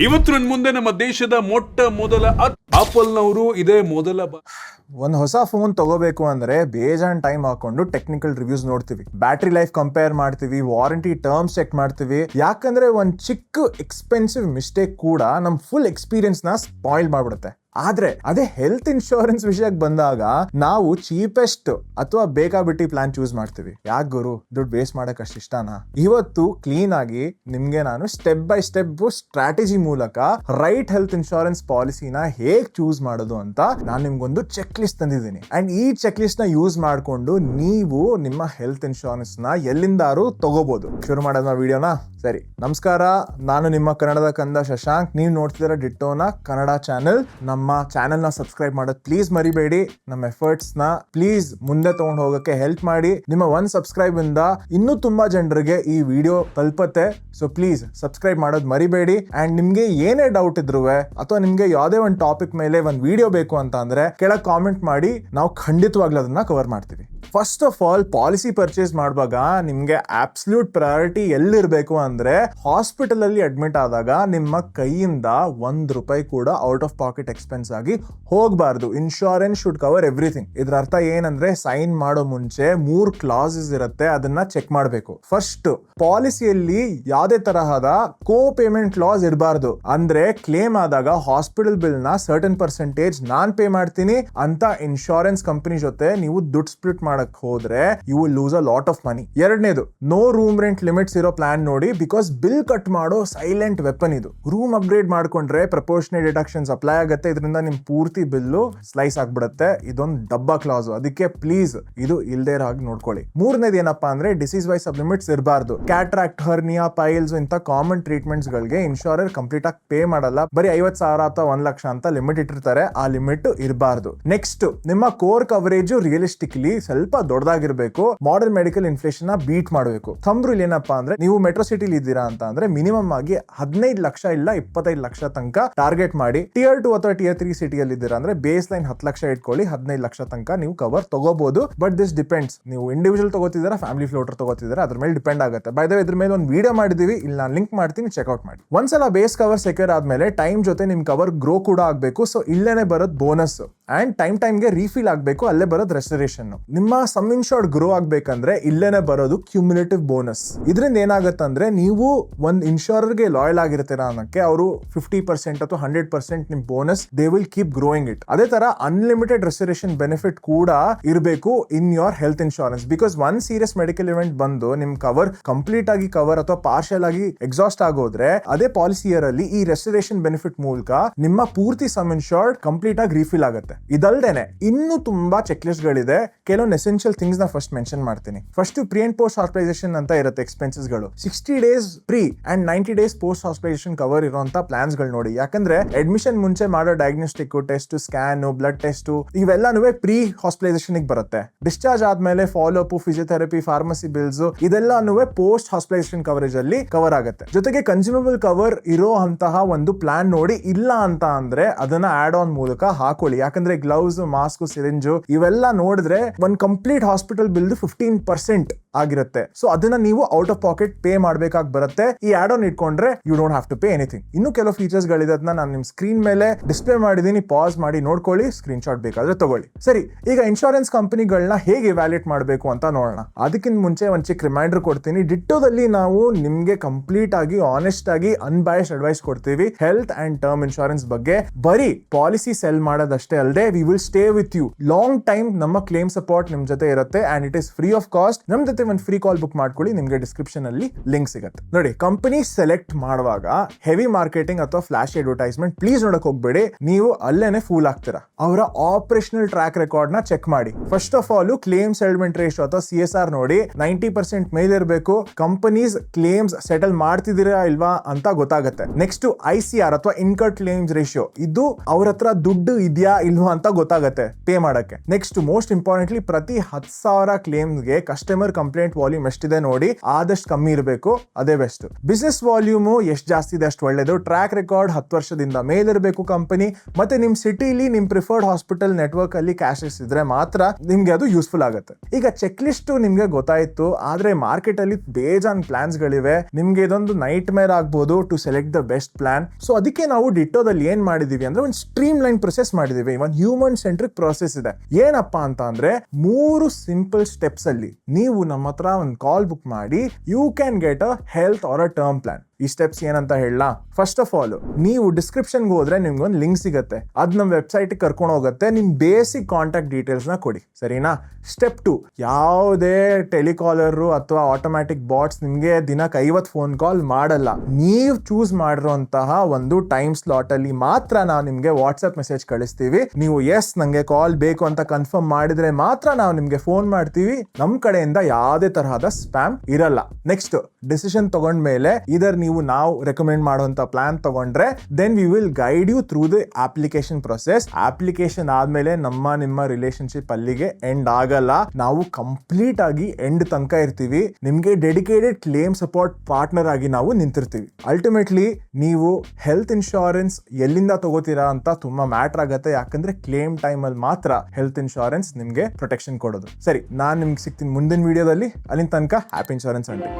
ಇವತ್ತು ನನ್ನ ಮುಂದೆ ನಮ್ಮ ದೇಶದ ಮೊಟ್ಟ ಮೊದಲ ಆಪಲ್ನವರು ಇದೇ ಮೊದಲ ಒಂದು ಹೊಸ ಫೋನ್ ತಗೋಬೇಕು ಅಂದ್ರೆ ಬೇಜಾನ್ ಟೈಮ್ ಹಾಕೊಂಡು ಟೆಕ್ನಿಕಲ್ ರಿವ್ಯೂಸ್ ನೋಡ್ತೀವಿ, ಬ್ಯಾಟ್ರಿ ಲೈಫ್ ಕಂಪೇರ್ ಮಾಡ್ತೀವಿ, ವಾರಂಟಿ ಟರ್ಮ್ಸ್ ಚೆಕ್ ಮಾಡ್ತೀವಿ. ಯಾಕಂದ್ರೆ ಒಂದ್ ಚಿಕ್ಕ ಎಕ್ಸ್ಪೆನ್ಸಿವ್ ಮಿಸ್ಟೇಕ್ ಕೂಡ ನಮ್ ಫುಲ್ ಎಕ್ಸ್ಪೀರಿಯನ್ಸ್ ನ ಸ್ಪಾಯಿಲ್ ಮಾಡ್ಬಿಡುತ್ತೆ. ಆದ್ರೆ ಅದೇ ಹೆಲ್ತ್ ಇನ್ಶೂರೆನ್ಸ್ ವಿಷಯಕ್ಕೆ ಬಂದಾಗ ನಾವು ಚೀಪೆಸ್ಟ್ ಅಥವಾ ಬೇಕಾಬಿಟ್ಟಿ ಪ್ಲಾನ್ ಚೂಸ್ ಮಾಡ್ತೀವಿ. ಯಾಕೆ ಗುರು, ದುಡ್ಡು ವೇಸ್ಟ್ ಮಾಡಕ್ ಅಷ್ಟು ಇಷ್ಟನಾ? ಇವತ್ತು ಕ್ಲೀನ್ ಆಗಿ ನಿಮ್ಗೆ ನಾನು ಸ್ಟೆಪ್ ಬೈ ಸ್ಟೆಪ್ ಸ್ಟ್ರಾಟಜಿ ಮೂಲಕ ರೈಟ್ ಹೆಲ್ತ್ ಇನ್ಶೂರೆನ್ಸ್ ಪಾಲಿಸಿನ ಹೇಗ್ ಚೂಸ್ ಮಾಡೋದು ಅಂತ ನಾನು ನಿಮ್ಗೊಂದು ಚೆಕ್ ಲಿಸ್ಟ್ ತಂದಿದ್ದೀನಿ. ಅಂಡ್ ಈ ಚೆಕ್ ಲಿಸ್ಟ್ ನ ಯೂಸ್ ಮಾಡ್ಕೊಂಡು ನೀವು ನಿಮ್ಮ ಹೆಲ್ತ್ ಇನ್ಶೂರೆನ್ಸ್ ನ ಎಲ್ಲಿಂದಾರು ತಗೋಬಹುದು. ಶುರು ಮಾಡೋಣ ವಿಡಿಯೋನ. ಸರಿ, ನಮಸ್ಕಾರ, ನಾನು ನಿಮ್ಮ ಕನ್ನಡದ ಕಂದ ಶಶಾಂಕ್. ನೀವು ನೋಡ್ತಿದ್ದೀರಾ ಡಿಟ್ಟೋನ ಕನ್ನಡ ಚಾನೆಲ್. ನಮ್ಮ ಚಾನೆಲ್ ನ ಸಬ್ಸ್ಕ್ರೈಬ್ ಮಾಡೋದು ಪ್ಲೀಸ್ ಮರಿಬೇಡಿ. ನಮ್ಮ ಎಫರ್ಟ್ಸ್ ನ ಪ್ಲೀಸ್ ಮುಂದೆ ತಗೊಂಡು ಹೋಗಕ್ಕೆ ಹೆಲ್ಪ್ ಮಾಡಿ. ನಿಮ್ಮ 1 ಸಬ್ಸ್ಕ್ರೈಬ್ ಇಂದ ಇನ್ನೂ ತುಂಬಾ ಜನರಿಗೆ ಈ ವಿಡಿಯೋ ತಲುಪತ್ತೆ. ಸೊ ಪ್ಲೀಸ್ ಸಬ್ಸ್ಕ್ರೈಬ್ ಮಾಡೋದು ಮರಿಬೇಡಿ. ಅಂಡ್ ನಿಮ್ಗೆ ಏನೇ ಡೌಟ್ ಇದ್ರು ಅಥವಾ ನಿಮ್ಗೆ ಯಾವುದೇ ಒಂದು ಟಾಪಿಕ್ ಮೇಲೆ ಒಂದು ವಿಡಿಯೋ ಬೇಕು ಅಂತ ಅಂದ್ರೆ ಕೆಳಗೆ ಕಾಮೆಂಟ್ ಮಾಡಿ, ನಾವು ಖಂಡಿತವಾಗ್ಲೂ ಅದನ್ನ ಕವರ್ ಮಾಡ್ತೀವಿ. First of all, policy purchase ಮಾಡುವಾಗ ನಿಮ್ಗೆ ಅಬ್ಸಲ್ಯೂಟ್ ಪ್ರಯಾರಿಟಿ ಎಲ್ಲಿರ್ಬೇಕು ಅಂದ್ರೆ ಹಾಸ್ಪಿಟಲ್ ಅಲ್ಲಿ ಅಡ್ಮಿಟ್ ಆದಾಗ ನಿಮ್ಮ ಕೈಯಿಂದ ₹1 ಕೂಡ ಔಟ್ ಆಫ್ ಪಾಕೆಟ್ ಎಕ್ಸ್ಪೆನ್ಸ್ ಆಗಿ ಹೋಗಬಾರ್ದು. Insurance should cover everything. ಇದ್ರ ಅರ್ಥ ಏನಂದ್ರೆ ಸೈನ್ ಮಾಡೋ ಮುಂಚೆ 3 ಕ್ಲಾಸಸ್ ಇರುತ್ತೆ, ಅದನ್ನ ಚೆಕ್ ಮಾಡಬೇಕು. ಫಸ್ಟ್, ಪಾಲಿಸಿಯಲ್ಲಿ ಯಾವುದೇ ತರಹದ ಕೋ ಪೇಮೆಂಟ್ ಕ್ಲಾಸ್ ಇರಬಾರ್ದು. ಅಂದ್ರೆ ಕ್ಲೇಮ್ ಆದಾಗ ಹಾಸ್ಪಿಟಲ್ ಬಿಲ್ ನ ಸರ್ಟನ್ ಪರ್ಸೆಂಟೇಜ್ ನಾನ್ ಪೇ ಮಾಡ್ತೀನಿ ಅಂತ ಇನ್ಶೂರೆನ್ಸ್ ಕಂಪನಿ ಜೊತೆ ನೀವು ದುಡ್ಡು ಸ್ಪ್ಲಿಟ್ ಮಾಡಕ್ ಹೋದ್ರೆ you will lose a lot of money. ಎರಡನೇದು, ನೋ ರೂಮ್ ರೆಂಟ್ ಲಿಮಿಟ್ಸ್ ಇರೋ ಪ್ಲಾನ್ ನೋಡಿ. ಬಿಕಾಸ್ ಬಿಲ್ ಕಟ್ ಮಾಡೋ ಸೈಲೆಂಟ್ ವೆಪನ್ ಇದು. ರೂಮ್ ಅಪ್ಗ್ರೇಡ್ ಮಾಡ್ಕೊಂಡ್ರೆ ಪ್ರಪೋರ್ಷನಲ್ ಡಿಡಕ್ಷನ್ಸ್ ಅಪ್ಲೈ ಆಗುತ್ತೆ. ಇದರಿಂದ ನಿಮ್ ಪೂರ್ತಿ ಬಿಲ್ಲು ಸ್ಲೈಸ್ ಆಗ್ಬಿಡುತ್ತೆ. ಇದೊಂದು ಡಬ್ಬಾ ಕ್ಲಾಸ್. ಅದಕ್ಕೆ ಪ್ಲೀಸ್ ಇದು ಇಲ್ದೇ ಇರೋ ಹಾಗೆ ನೋಡ್ಕೊಳ್ಳಿ. ಮೂರನೇದು ಏನಪ್ಪಾ ಅಂದ್ರೆ ಡಿಸೀಸ್ ವೈಸ್ ಸಬ್ ಲಿಮಿಟ್ಸ್ ಇರಬಾರ್ದು. ಕ್ಯಾಟ್ರಾಕ್ಟ್, ಹರ್ನಿಯಾ, ಪೈಲ್ಸ್ ಇಂತ ಕಾಮನ್ ಟ್ರೀಟ್ಮೆಂಟ್ಸ್ ಗಳಿಗೆ ಇನ್ಶೂರರ್ ಕಂಪ್ಲೀಟ್ ಆಗಿ ಪೇ ಮಾಡಲ್ಲ. ಬರೀ 50,000 ಅಥವಾ 1 ಲಕ್ಷ ಅಂತ ಲಿಮಿಟ್ ಇಟ್ಟಿರ್ತಾರೆ. ಆ ಲಿಮಿಟ್ ಇರಬಾರ್ದು. ನೆಕ್ಸ್ಟ್, ನಿಮ್ಮ ಕೋರ್ ಕವರೇಜ್ ರಿಯಲಿಸ್ಟಿಕ್ಲಿ ಸ್ವಲ್ಪ ದೊಡ್ಡದಾಗಿರ್ಬೇಕು. ಮಾಡರ್ನ್ ಮೆಡಿಕಲ್ ಇನ್ಫ್ಲೇಷನ್ ನ ಬೀಟ್ ಮಾಡಬೇಕು. ಥಂಬ್ ರೂಲ್ ಏನಪ್ಪಾ ಅಂದ್ರೆ ನೀವು ಮೆಟ್ರೋ ಸಿಟಿಲಿ ಇದ್ದೀರಾ ಅಂತ ಅಂದ್ರೆ ಮಿನಿಮಮ್ ಆಗಿ 15 ಲಕ್ಷ ಇಲ್ಲ 25 ಲಕ್ಷ ತನಕ ಟಾರ್ಗೆಟ್ ಮಾಡಿ. ಟಿಯರ್ 2 ಅಥವಾ ಟಿಯರ್ 3 ಸಿಟಿಯಲ್ಲಿ ಇದ್ದೀರಾ ಅಂದ್ರೆ ಬೇಸ್ ಲೈನ್ 10 ಲಕ್ಷ ಇಟ್ಕೊಳ್ಳಿ. 15 ಲಕ್ಷ ತನಕ ನೀವು ಕವರ್ ತಗೋಬಹುದು. ಬಟ್ ದಿಸ್ ಡಿಪೆಂಡ್ಸ್, ನೀವು ಇಂಡಿವಿಜುವಲ್ ತಗೋತಿದ್ದೀರಾ, ಫ್ಯಾಮಿಲಿ ಫ್ಲೋಟರ್ ತಗೋತಿದ್ದೀರಾ, ಅದ್ರ ಮೇಲೆ ಡಿಪೆಂಡ್ ಆಗುತ್ತೆ. ಬೈ ದ ವೇ, ಇದ್ರ ಮೇಲೆ ಒಂದು ವಿಡಿಯೋ ಮಾಡಿದೀವಿ, ಇಲ್ಲಿ ನಾನು ಲಿಂಕ್ ಮಾಡ್ತೀನಿ, ಚೆಕ್ಔಟ್ ಮಾಡಿ. ಒಂದ್ಸಲ ಬೇಸ್ ಕವರ್ ಸೆಕ್ಯೂರ್ ಆದ್ಮೇಲೆ ಟೈಮ್ ಜೊತೆ ನಿಮ್ ಕವರ್ ಗ್ರೋ ಕೂಡ ಆಗ್ಬೇಕು. ಸೊ ಇಲ್ಲೇನೆ ಬರೋದು ಬೋನಸ್. ಅಂಡ್ ಟೈಮ್ಗೆ ರೀಫಿಲ್ ಆಗ್ಬೇಕು, ಅಲ್ಲೇ ಬರೋದು ರೆಸ್ಟರೇಷನ್. ನಿಮ್ಮ ಸಮ್ ಇನ್ಶೂರ್ಡ್ ಗ್ರೋ ಆಗ್ಬೇಕಂದ್ರೆ ಇಲ್ಲೇನೆ ಬರೋದು ಕ್ಯುಮ್ಯುಲೇಟಿವ್ ಬೋನಸ್. ಇದರಿಂದ ಏನಾಗುತ್ತಂದ್ರೆ ನೀವು ಒಂದ್ ಇನ್ಶೂರರ್ಗೆ ಲಾಯಲ್ ಆಗಿರ್ತೀರಾ ಅನ್ನಕ್ಕೆ ಅವರು 50% ಅಥವಾ 100% ನಿಮ್ bonus they will keep growing it. ಅದೇ ತರ ಅನ್ಲಿಮಿಟೆಡ್ ರೆಸ್ಟರೇಷನ್ ಬೆನಿಫಿಟ್ ಕೂಡ ಇರಬೇಕು in your health insurance. Because one serious medical event ಬಂದು ನಿಮ್ ಕವರ್ ಕಂಪ್ಲೀಟ್ ಆಗಿ ಕವರ್ ಅಥವಾ ಪಾರ್ಷಿಯಲ್ ಆಗಿ ಎಕ್ಸಾಸ್ಟ್ ಆಗೋದ್ರೆ ಅದೇ ಪಾಲಿಸಿ ಇಯರ್ ಅಲ್ಲಿ ಈ ರೆಸ್ಟರೇಷನ್ ಬೆನಿಫಿಟ್ ಮೂಲಕ ನಿಮ್ಮ ಪೂರ್ತಿ ಸಮ್ ಇನ್ಶೂರ್ಡ್ ಕಂಪ್ಲೀಟ್ ಆಗಿ ರೀಫಿಲ್ ಆಗುತ್ತೆ. ಇದಲ್ದೇನೆ ಇನ್ನೂ ತುಂಬಾ ಚೆಕ್ ಲಿಸ್ಟ್ ಗಳಿದೆ. ಕೆಲವೊಂದು ಎಸೆನ್ಷಿಯಲ್ ಥಿಂಗ್ಸ್ ನ ಫಸ್ಟ್ ಮೆನ್ಷನ್ ಮಾಡ್ತೀನಿ. First, pre and post hospitalisation ಅಂತ ಇರುತ್ತೆ ಎಕ್ಸ್ಪೆನ್ಸಸ್ ಗಳು. 60 days pre and 90 days post hospitalisation cover ಇರುವಂತ ಪ್ಲಾನ್ಸ್ ಗಳು ನೋಡಿ. ಯಾಕಂದ್ರೆ ಅಡ್ಮಿಷನ್ ಮುಂಚೆ ಮಾಡೋ diagnostic, test, scan, blood test ಇವೆಲ್ಲಾನು ಪ್ರೀ ಹಾಸ್ಪಿಟಲೈಸೇಷನ್ ಬರುತ್ತೆ. ಡಿಸ್ಚಾರ್ಜ್ ಆದ್ಮೇಲೆ follow up, physiotherapy, pharmacy bills ಇದೆಲ್ಲಾನು ಪೋಸ್ಟ್ ಹಾಸ್ಪಿಟಲೈಸೇಷನ್ ಕವರೇಜ್ ಅಲ್ಲಿ ಕವರ್ ಆಗುತ್ತೆ. ಜೊತೆಗೆ ಕನ್ಸ್ಯೂಮಬಲ್ ಕವರ್ ಇರೋ ಅಂತಹ ಒಂದು ಪ್ಲಾನ್ ನೋಡಿ. ಇಲ್ಲ ಅಂತ ಅಂದ್ರೆ ಅದನ್ನ ಆಡ್ ಆನ್ ಮೂಲಕ ಹಾಕೊಳ್ಳಿ. ಯಾಕಂದ್ರೆ ಗ್ಲೌಸ್, ಮಾಸ್ಕ್, ಸಿರಿಂಜು ಇವೆಲ್ಲ ನೋಡಿದ್ರೆ ಒಂದ್ ಕಂಪ್ಲೀಟ್ ಹಾಸ್ಪಿಟಲ್ ಬಿಲ್ 15% ಆಗಿರುತ್ತೆ. ಸೊ ಅದನ್ನ ನೀವು ಔಟ್ ಆಫ್ ಪಾಕೆಟ್ ಪೇ ಮಾಡ್ಬೇಕಾಗಿ ಬರುತ್ತೆ. ಈ ಆಡ್ ಆನ್ ಇಟ್ಕೊಂಡ್ರೆ you don't have to pay anything. ಇನ್ನು ಕೆಲವು ಫೀಚರ್ಸ್ ಗಳಿದೆ, ಅದನ್ನ ನಾನು ನಿಮ್ ಸ್ಕ್ರೀನ್ ಮೇಲೆ ಡಿಸ್ಪ್ಲೇ ಮಾಡಿದೀನಿ. ಪಾಸ್ ಮಾಡಿ ನೋಡ್ಕೊಳ್ಳಿ, ಸ್ಕ್ರೀನ್ ಶಾಟ್ ಬೇಕಾದ್ರೆ ತಗೊಳ್ಳಿ. ಸರಿ, ಈಗ ಇನ್ಶೂರೆನ್ಸ್ ಕಂಪನಿಗಳನ್ನ ಹೇಗೆ ವ್ಯಾಲ್ಯೂಟ್ ಮಾಡಬೇಕು ಅಂತ ನೋಡೋಣ. ಅದಕ್ಕಿಂತ ಮುಂಚೆ ಒಂದ್ ಚಿಕ್ಕ ರಿಮೈಂಡರ್ ಕೊಡ್ತೀನಿ. ಡಿಟ್ಟೋದಲ್ಲಿ ನಾವು ನಿಮ್ಗೆ ಕಂಪ್ಲೀಟ್ ಆಗಿ ಆನೆಸ್ಟ್ ಆಗಿ ಅನ್ಬಯಾಸ್ಡ್ ಅಡ್ವೈಸ್ ಕೊಡ್ತೀವಿ ಹೆಲ್ತ್ ಅಂಡ್ ಟರ್ಮ್ ಇನ್ಶೂರೆನ್ಸ್ ಬಗ್ಗೆ. ಬರೀ ಪಾಲಿಸಿ ಸೆಲ್ ಮಾಡೋದಷ್ಟೇ ಅಲ್ಲದೆ we will stay with you long time. ನಮ್ಮ ಕ್ಲೇಮ್ ಸಪೋರ್ಟ್ ನಿಮ್ ಜೊತೆ ಇರುತ್ತೆ and it is free of cost. ನಮ್ ಜೊತೆ ಒಂದು ಫ್ರೀ ಕಾಲ್ ಬುಕ್ ಮಾಡ್ಕೊಳ್ಳಿ, ನಿಮ್ಗೆ ಡಿಸ್ಕ್ರಿಪ್ಷನ್ ಅಲ್ಲಿ ಲಿಂಕ್ ಸಿಗುತ್ತೆ. ನೋಡಿ, ಕಂಪನಿ ಸೆಲೆಕ್ಟ್ ಮಾಡುವಾಗ ಹೆವಿ ಮಾರ್ಕೆಟಿಂಗ್ ಅಥವಾ ಫ್ಲಾಶ್ ಅಡ್ವರ್ಟೈಸ್ಮೆಂಟ್ ಪ್ಲೀಸ್ ನೋಡಕ್ ಹೋಗ್ಬೇಡಿ. ನೀವು ಅಲ್ಲೇನೆ ಫೂಲ್ ಆಗ್ತೀರಾ. ಅವರ ಆಪರೇಷನಲ್ ಟ್ರ್ಯಾಕ್ ರೆಕಾರ್ಡ್ ನ ಚೆಕ್ ಮಾಡಿ. First of all claim settlement ratio ಅಥವಾ CSR ನೋಡಿ. 90% ಮೇಲೆ ಇರಬೇಕು. ಕಂಪನೀಸ್ ಕ್ಲೇಮ್ಸ್ ಸೆಟಲ್ ಮಾಡ್ತಿದ್ದೀರಾ ಇಲ್ವಾ ಅಂತ ಗೊತ್ತಾಗುತ್ತೆ. ನೆಕ್ಸ್ಟ್ ICR ಅಥವಾ ಇನ್ಕರ್ ಕ್ಲೇಮ್ಸ್ ರೇಷಿಯೋ. ಇದು ಅವ್ರ ಹತ್ರ ದುಡ್ಡು ಇದೆಯಾ ಇಲ್ವಾ ಅಂತ ಗೊತ್ತಾಗತ್ತೆ ಪೇ ಮಾಡಕ್ಕೆ. ನೆಕ್ಸ್ಟ್ ಮೋಸ್ಟ್ ಇಂಪಾರ್ಟೆಂಟ್ಲಿ ಪ್ರತಿ 10,000 ಕ್ಲೇಮ್ಗೆ ಕಸ್ಟಮರ್ ಕಂಪ್ಲೇಂಟ್ ವಾಲ್ಯೂಮ್ ಎಷ್ಟಿದೆ ನೋಡಿ, ಆದಷ್ಟು ಕಮ್ಮಿ ಇರಬೇಕು, ಅದೇ ಬೆಸ್ಟ್. ಬಿಸ್ನೆಸ್ ವಾಲ್ಯೂಮ್ ಎಷ್ಟು ಜಾಸ್ತಿ ಇದೆ ಅಷ್ಟು ಒಳ್ಳೇದು. ಟ್ರ್ಯಾಕ್ ರೆಕಾರ್ಡ್ 10 ವರ್ಷದಿಂದ ಮೇಲಿರಬೇಕು ಕಂಪನಿ, ಮತ್ತೆ ನಿಮ್ ಸಿಟಿಲಿ ನಿಮ್ ಪ್ರಿಫರ್ಡ್ ಹಾಸ್ಪಿಟಲ್ ನೆಟ್ವರ್ಕ್ ಅಲ್ಲಿ ಕ್ಯಾಶಸ್ ಇದ್ರೆ ಮಾತ್ರ ನಿಮ್ಗೆ ಅದು ಯೂಸ್ಫುಲ್ ಆಗುತ್ತೆ. ಈಗ ಚೆಕ್ ಲಿಸ್ಟ್ ನಿಮ್ಗೆ ಗೊತ್ತಾಯ್ತು, ಆದ್ರೆ ಮಾರ್ಕೆಟ್ ಅಲ್ಲಿ ಬೇಜಾನ್ ಪ್ಲಾನ್ಸ್ ಗಳಿವೆ. ನಿಮ್ಗೆ ಇದೊಂದು ನೈಟ್ ಮೇರ್ ಆಗ್ಬೋದು to select the best plan. So ಅದಕ್ಕೆ ನಾವು ಡಿಟ್ಟೋದಲ್ಲಿ ಏನ್ ಮಾಡಿದೀವಿ ಅಂದ್ರೆ ಒಂದು ಸ್ಟ್ರೀಮ್ ಲೈನ್ ಪ್ರೊಸೆಸ್ ಮಾಡಿದೀವಿ, ಒಂದು ಹ್ಯೂಮನ್ ಸೆಂಟ್ರಿಕ್ ಪ್ರೊಸೆಸ್ ಇದೆ. ಏನಪ್ಪಾ ಅಂತ ಅಂದ್ರೆ 3 ಸಿಂಪಲ್ ಸ್ಟೆಪ್ಸ್ ಅಲ್ಲಿ ನೀವು ನಮ್ಮ ಹತ್ರ ಒಂದು ಕಾಲ್ ಬುಕ್ ಮಾಡಿ you can get a health or a term plan. ಈ ಸ್ಟೆಪ್ಸ್ ಏನಂತ ಹೇಳ, ಫಸ್ಟ್ ಆಫ್ ಆಲ್ ನೀವು ಡಿಸ್ಕ್ರಿಪ್ಷನ್ಗೆ ಹೋದ್ರೆ ನಿಮ್ಗೆ ಒಂದು ಲಿಂಕ್ ಸಿಗುತ್ತೆ, ಅದು ನಮ್ಮ ವೆಬ್ಸೈಟ್ ಕರ್ಕೊಂಡು ಹೋಗುತ್ತೆ. ನಿಮ್ ಬೇಸಿಕ್ ಕಾಂಟ್ಯಾಕ್ಟ್ ಡೀಟೇಲ್ಸ್ ನ ಕೊಡಿ, ಸರಿನಾ. ಸ್ಟೆಪ್ 2, ಯಾವುದೇ ಟೆಲಿಕಾಲರ್ ಅಥವಾ ಆಟೋಮ್ಯಾಟಿಕ್ ಬಾಟ್ಸ್ ನಿಮ್ಗೆ ದಿನಕ್ಕೆ 50 ಫೋನ್ ಕಾಲ್ ಮಾಡಲ್ಲ. ನೀವು ಚೂಸ್ ಮಾಡಿರುವಂತಹ ಒಂದು ಟೈಮ್ ಸ್ಲಾಟ್ ಅಲ್ಲಿ ಮಾತ್ರ ನಾವು ನಿಮ್ಗೆ ವಾಟ್ಸ್ಆಪ್ ಮೆಸೇಜ್ ಕಳಿಸ್ತೀವಿ. ನೀವು ಎಸ್ ನಂಗೆ ಕಾಲ್ ಬೇಕು ಅಂತ ಕನ್ಫರ್ಮ್ ಮಾಡಿದ್ರೆ ಮಾತ್ರ ನಾವು ನಿಮ್ಗೆ ಫೋನ್ ಮಾಡ್ತೀವಿ. ನಮ್ ಕಡೆಯಿಂದ ಯಾವುದೇ ತರಹದ ಸ್ಪ್ಯಾಮ್ ಇರಲ್ಲ. ನೆಕ್ಸ್ಟ್ ಡಿಸಿಷನ್ ತಗೊಂಡ್ಮೇಲೆ ಇದರ್ ನಾವು ರೆಕಮೆಂಡ್ ಮಾಡುವಂತ ಪ್ಲಾನ್ ತಗೊಂಡ್ರೆ then we will guide you through the application process. Application ಆದ್ಮೇಲೆ ನಿಮ್ಮ ರಿಲೇಶನ್ಶಿಪ್ ಅಲ್ಲಿಗೆ ಎಂಡ್ ಆಗಲ್ಲ. ನಾವು ಕಂಪ್ಲೀಟ್ ಆಗಿ ಎಂಡ್ ತನಕ ಇರ್ತೀವಿ. ನಿಮ್ಗೆ ಡೆಡಿಕೇಟೆಡ್ ಕ್ಲೇಮ್ ಸಪೋರ್ಟ್ ಪಾರ್ಟ್ನರ್ ಆಗಿ ನಾವು ನಿಂತಿರ್ತೀವಿ. ಅಲ್ಟಿಮೇಟ್ಲಿ ನೀವು ಹೆಲ್ತ್ ಇನ್ಶೂರೆನ್ಸ್ ಎಲ್ಲಿಂದ ತಗೋತೀರಾ ಅಂತ ತುಂಬಾ ಮ್ಯಾಟರ್ ಆಗತ್ತೆ, ಯಾಕಂದ್ರೆ ಕ್ಲೇಮ್ ಟೈಮ್ ಅಲ್ಲಿ ಮಾತ್ರ ಹೆಲ್ತ್ ಇನ್ಶೂರೆನ್ಸ್ ನಿಮ್ಗೆ ಪ್ರೊಟೆಕ್ಷನ್ ಕೊಡೋದು. ಸರಿ, ನಾನ್ ನಿಮ್ಗೆ ಸಿಗ್ತೀನಿ ಮುಂದಿನ ವಿಡಿಯೋದಲ್ಲಿ. ಅಲ್ಲಿನ ತನಕ ಹ್ಯಾಪಿ ಇನ್ಶೂರೆನ್ಸ್ ಅಂತೆ.